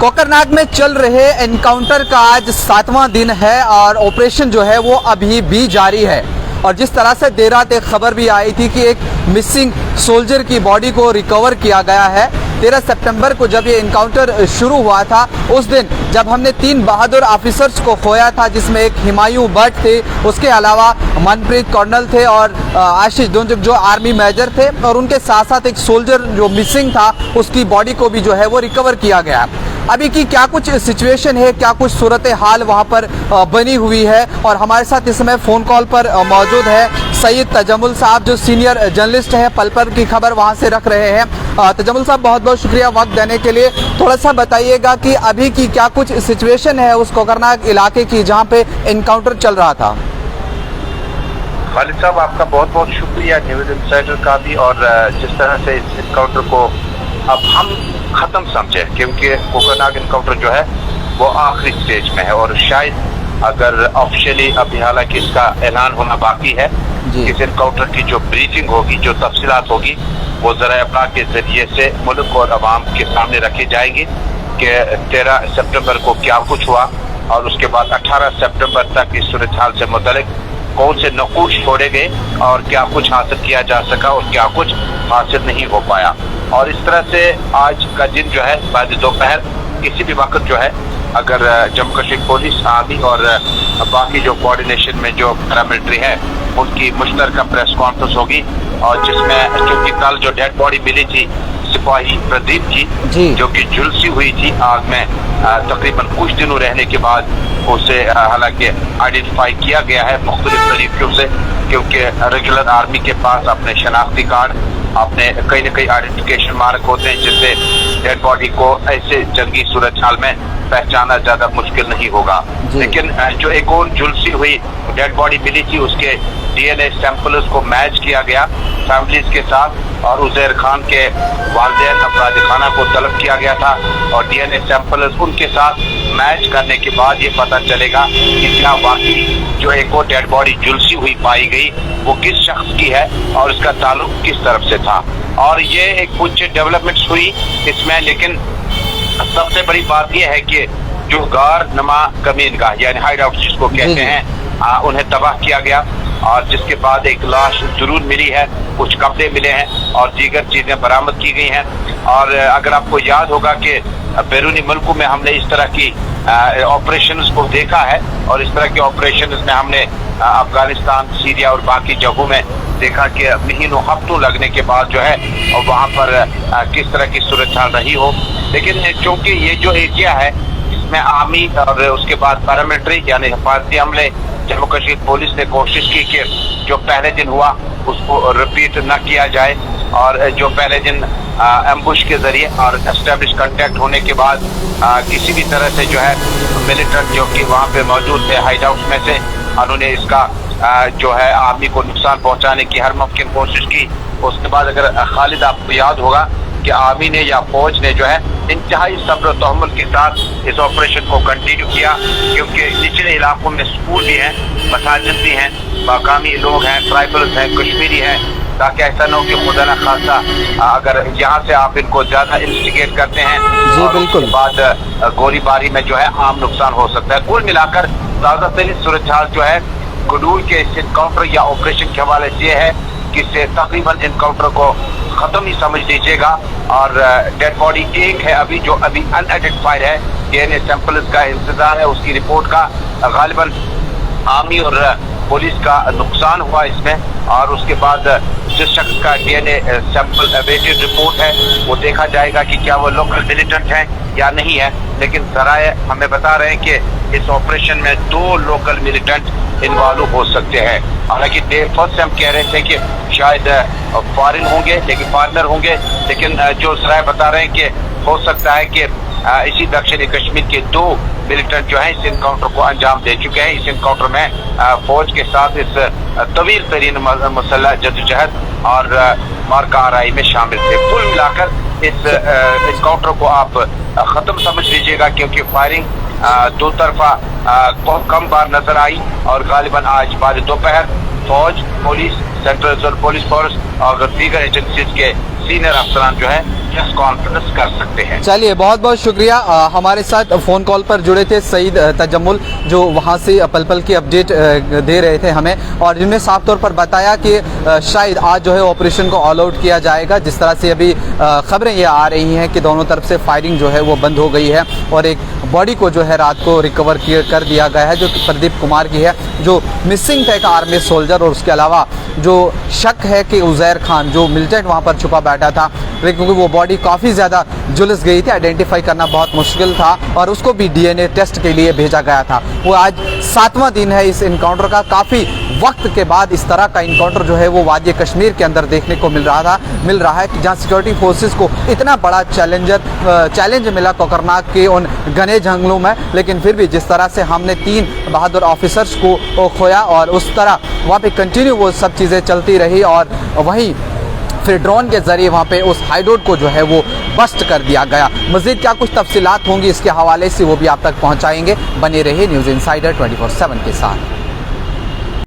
कोकरनाग में चल रहे एनकाउंटर का आज 7वां दिन है और ऑपरेशन जो है वो अभी भी जारी है। और जिस तरह से देर रात एक खबर भी आई थी कि एक मिसिंग सोल्जर की बॉडी को रिकवर किया गया है। 13 सितंबर को जब ये एनकाउंटर शुरू हुआ था उस दिन जब हमने 3 बहादुर ऑफिसर्स को खोया था, जिसमें एक हिमायूं भट्ट थे, उसके अलावा मनप्रीत कर्नल थे और आशीष दोंजक जो आर्मी मेजर थे, और उनके साथ साथ एक सोल्जर जो मिसिंग था उसकी बॉडी को भी जो है वो रिकवर किया गया। अभी की क्या कुछ सिचुएशन है, क्या कुछ सूरत हाल वहाँ पर बनी हुई है, और हमारे साथ इस समय फ़ोन कॉल पर मौजूद है सैयद तजम्मुल साहब जो सीनियर जर्नलिस्ट हैं, पल पल की खबर वहाँ से रख रहे हैं। तजम्मुल साहब बहुत बहुत शुक्रिया वक्त देने के लिए। थोड़ा सा बताइएगा कि अभी की क्या कुछ सिचुएशन है उस कोकरनाग इलाके की जहाँ पे एनकाउंटर चल रहा था। खालिद साहब, आपका बहुत बहुत शुक्रिया न्यूज़ इंसाइडर का भी, और जिस तरह से इस एनकाउंटर को अब हम खत्म समझे, क्योंकि कोकरनाग एनकाउंटर जो है वो आखिरी स्टेज में है और शायद अगर ऑफिशियली अभी हालांकि इसका ऐलान होना बाकी है, इस एनकाउंटर की जो ब्रीफिंग होगी, जो तफसीलात होगी, वो ज़राए अब्लाग के जरिए से मुल्क और अवाम के सामने रखी जाएगी कि 13 सितंबर को क्या कुछ हुआ और उसके बाद 18 सितंबर तक इस सूरत हाल से मुतल्लिक कौन से नकूश छोड़े गए और क्या कुछ हासिल किया जा सका और क्या कुछ हासिल नहीं हो पाया। और इस तरह से आज का दिन जो है बाद दोपहर किसी भी वक्त जो है अगर जम्मू कश्मीर पुलिस, आर्मी और बाकी जो कोऑर्डिनेशन में जो पैरामिलिट्री है उनकी मुश्तरका प्रेस कॉन्फ्रेंस होगी, और जिसमें क्योंकि कल जो डेड बॉडी मिली थी सिपाही प्रदीप की जो कि झुलसी हुई थी आग में, तकरीबन कुछ दिनों रहने के बाद उसे हालांकि आइडेंटिफाई किया गया है मुख्तलिफ तरीकों से, क्योंकि रेगुलर आर्मी के पास अपने शनाख्ती कार्ड, अपने कई न कई आइडेंटिफिकेशन मार्क होते हैं जिससे डेड बॉडी को ऐसे जंगी सूरत हाल में पहचाना ज्यादा मुश्किल नहीं होगा। लेकिन जो एक और झुलसी हुई डेड बॉडी मिली थी उसके DNA सैंपल्स को मैच किया गया फैमिलीज के साथ, और उजैर खान के वालिदैन अपराधी खाना को तलब किया गया था, और DNA सैंपल्स उनके साथ मैच करने के बाद ये पता चलेगा कि क्या वाकई जो एक और डेड बॉडी झुलसी हुई पाई गई वो किस शख्स की है और इसका ताल्लुक किस तरफ से था। और ये एक कुछ डेवलपमेंट्स हुई इसमें, लेकिन सबसे बड़ी बात यह है कि जो गार नमा कमीनगाह यानी हाइड आउट जिसको कहते हैं उन्हें तबाह किया गया, और जिसके बाद एक लाश जरूर मिली है, कुछ कपड़े मिले हैं और दीगर चीजें बरामद की गई हैं। और अगर आपको याद होगा कि बैरूनी मुल्कों में हमने इस तरह की ऑपरेशंस को देखा है, और इस तरह के ऑपरेशंस में हमने अफगानिस्तान, सीरिया और बाकी जगहों में देखा कि महीनों हफ्तों लगने के बाद जो है और वहाँ पर किस तरह की सूरत हाल रही हो। लेकिन चूंकि ये जो एरिया है इसमें आर्मी और उसके बाद पैरामिलिट्री यानी हिफाजती हमले जम्मू कश्मीर पुलिस ने कोशिश की कि जो पहले दिन हुआ उसको रिपीट न किया जाए, और जो पहले दिन एम्बुश के जरिए और एस्टेब्लिश कांटेक्ट होने के बाद किसी भी तरह से जो है मिलिटेंट जो कि वहाँ पे मौजूद थे हाइड हाउस में से, उन्होंने इसका जो है आर्मी को नुकसान पहुँचाने की हर मुमकिन कोशिश की। उसके बाद अगर खालिद आपको याद होगा कि आर्मी ने या फौज ने जो है इंतहाई सब्र तहम्मुल के साथ इस ऑपरेशन को कंटिन्यू किया, क्योंकि निचले इलाकों में स्कूल भी हैं, मसाजिद भी हैं, मकामी लोग हैं, ट्राइबल्स हैं, कश्मीरी हैं, ताकि ऐसा न हो कि खुदा न खासा अगर यहाँ से आप इनको ज्यादा इंस्टिगेट करते हैं और उसके बाद गोलीबारी में जो है आम नुकसान हो सकता है। कुल मिलाकर ज्यादा तरीन सूरत हाल जो है गडूल के इस एनकाउंटर या ऑपरेशन के हवाले से है कि तकरीबन एनकाउंटर को खत्म ही समझ लीजिएगा, और डेड बॉडी एक है अभी जो अभी अनआइडेंटिफाइड है। DNA सैंपल्स का इंतजार है उसकी रिपोर्ट का। गालिबन आर्मी और पुलिस का नुकसान हुआ इसमें, और उसके बाद जिस शख्स का DNA सैंपल अवेटेड रिपोर्ट है वो देखा जाएगा कि क्या वो लोकल मिलिटेंट है या नहीं है। लेकिन ज़राए हमें बता रहे हैं कि इस ऑपरेशन में 2 लोकल मिलिटेंट इन्वॉल्व हो सकते हैं। हालांकि फर्स्ट से हम कह रहे थे कि शायद फॉरेन होंगे, लेकिन फॉरेनर होंगे, लेकिन जो ज़राए बता रहे हैं कि हो सकता है कि इसी दक्षिणी कश्मीर के 2 मिलिटेंट जो है इस एनकाउंटर को अंजाम दे चुके हैं। इस एनकाउंटर में फौज के साथ इस तवील तरीन मुसल्लह जदोजहद और मार्का आराई में शामिल थे। कुल मिलाकर इस एनकाउंटर को आप खत्म समझ लीजिएगा, क्योंकि फायरिंग 2 तरफा बहुत कम बार नजर आई, और गालिबन आज बाद दोपहर फौज, police, central reserve police force और दीगर एजेंसीज के सीनियर अफसरान जो है यस कॉन्फिडेंस कर सकते हैं। चलिए बहुत बहुत शुक्रिया। हमारे साथ फ़ोन कॉल पर जुड़े थे सईद तजम्मुल, जो वहाँ से पल पल की अपडेट दे रहे थे हमें, और जिन्होंने साफ तौर पर बताया कि शायद आज जो है ऑपरेशन को ऑल आउट किया जाएगा। जिस तरह से अभी खबरें ये आ रही हैं कि दोनों तरफ से फायरिंग जो है वो बंद हो गई है और एक बॉडी को जो है रात को रिकवर कर दिया गया है, जो कि प्रदीप कुमार की है, जो मिसिंग था एक आर्मी सोल्जर। और उसके अलावा जो शक है कि उज़ैर खान जो मिलिटेंट वहाँ पर छुपा बैठा था, क्योंकि वो बॉडी काफ़ी ज़्यादा जुलस गई थी, आइडेंटिफाई करना बहुत मुश्किल था, और उसको भी डीएनए टेस्ट के लिए भेजा गया था। वो आज 7वां दिन है इस इनकाउंटर का। काफ़ी वक्त के बाद इस तरह का इनकाउंटर जो है वो वादी कश्मीर के अंदर देखने को मिल रहा है कि जहाँ सिक्योरिटी फोर्सेस को इतना बड़ा चैलेंज मिला कोकरनाग के उन घने जंगलों में, लेकिन फिर भी जिस तरह से हमने 3 बहादुर ऑफिसर्स को खोया और उस तरह वहाँ पे कंटिन्यू वो सब चीज़ें चलती रही, और वहीं फिर ड्रोन के जरिए वहाँ पे उस हाइडोट को जो है वो बस्ट कर दिया गया। मज़ीद क्या कुछ तफसीलात होंगी इसके हवाले से वो भी आप तक पहुँचाएंगे। बने रहिए न्यूज़ इनसाइडर 24/7 के साथ।